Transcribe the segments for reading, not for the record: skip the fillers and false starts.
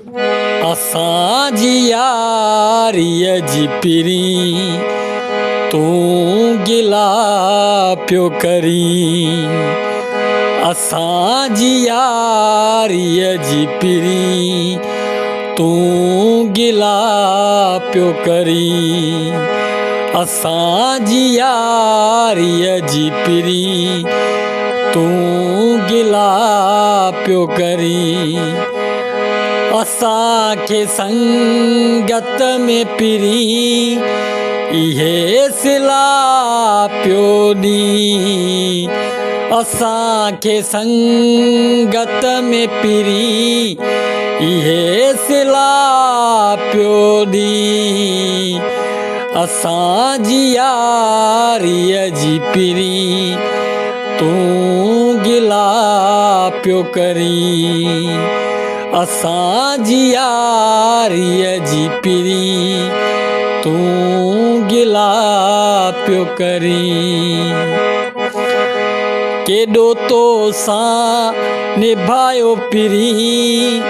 असांजी यारीअ जी पिरी तूं गिला पियो करी। असांजी यारीअ जी पिरी तूं गिला पियो करी। असांजी यारीअ जी पिरी तूं गिला पियो करी। असांखे संगत में पिरी इहे सिला पियो ॾी। असांखे संगत में पिरी इहे सिला पियो ॾी। असांजी यारीअ जी पिरी तूं गिला पियो करी। असांजी यारीअ जी पिरी तूं गिला पियो करी। केॾो तोसां निभायो पिरी,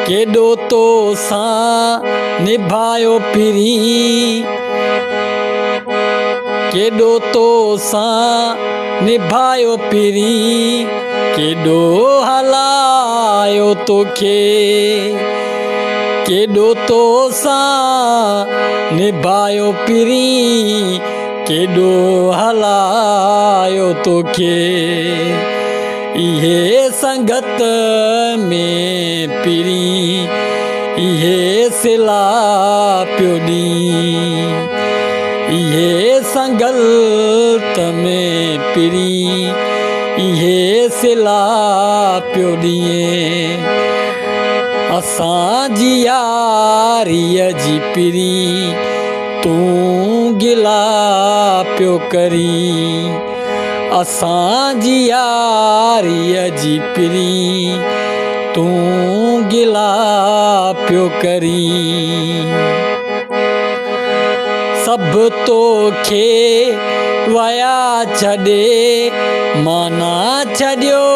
केॾो तोसां निभायो पिरी, केॾो तोसां निभायो पिरी, केॾो हलायो तोखे, केॾो तोसां निभायो पिरी, केॾो हलायो तोखे। इहे संगत में पिरी इहे सिला पियो ॾी। इहे संगत में पिरी इहे सिला पियो ॾिए। असांजी यारीअ जी पिरी तूं गिला पियो करी। असांजी यारीअ जी पिरी तूं गिला पियो करी। सभु तोखे वया छॾे माना छॾियो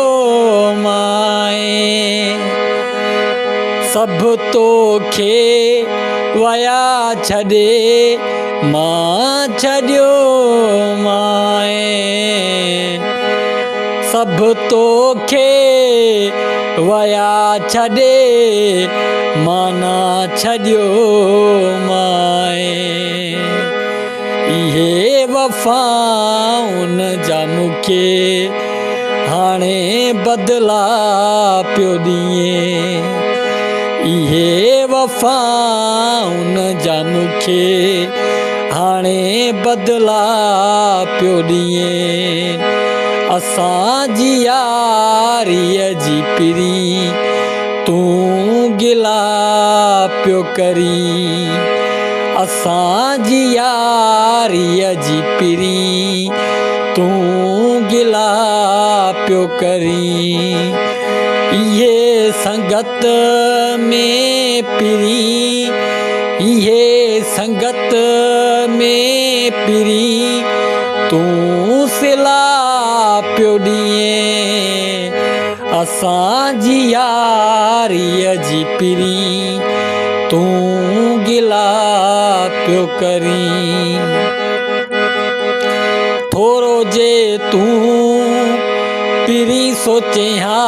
माए। सभु तोखे वया छॾे मां छॾियो माए। सभु तोखे वया छॾे माना छॾियो माए। इहे वफ़ाउनि जा मूंखे हाणे बदिला पियो ॾिए। इहे वफ़ाउनि जा मूंखे हाणे बदिला पियो ॾिए। असांजी यारीअ जी पिरी तूं गिला पियो करी। असांजी यारीअ जी पिरी तूं गिला पियो करी। इहे संगत में पिरी इहे संगत में पिरी तूं सिला पियो ॾिए। असांजी यारीअ जी पिरी तूं गिला पियो करी। थोरो जे तूं पिरी सोचे हा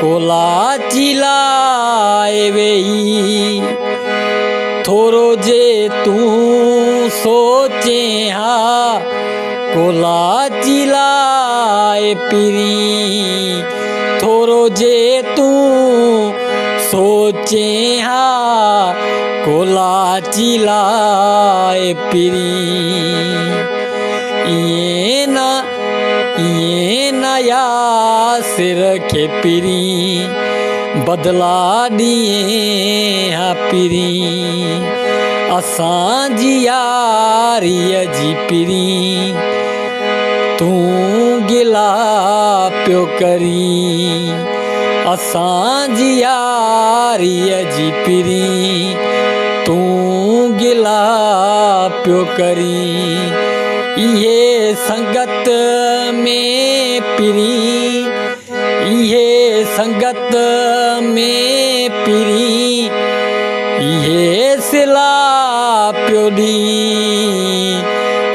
कोला चिलाए वेई। थोरो जे तूं सोचे हा कोला चिलाए पिरी। थोरो जे तूं सोचे हा कोला चिलाए पिरी। इएं न यासिर खे पिरी बदिला ॾिए हा पिरी। असांजी यारीअ जी पिरी तूं गिला पियो करी। असांजी यारीअ जी पिरी तूं गिला पियो करी। इहे संगत में पिरी इहे संगत में पिरी पियो ॾीं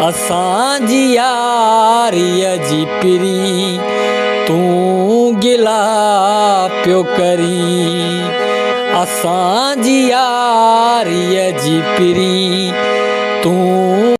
असांजी यारीअ जी पिरी तूं गिला पियो करी असांजी यारीअ जी पिरी तूं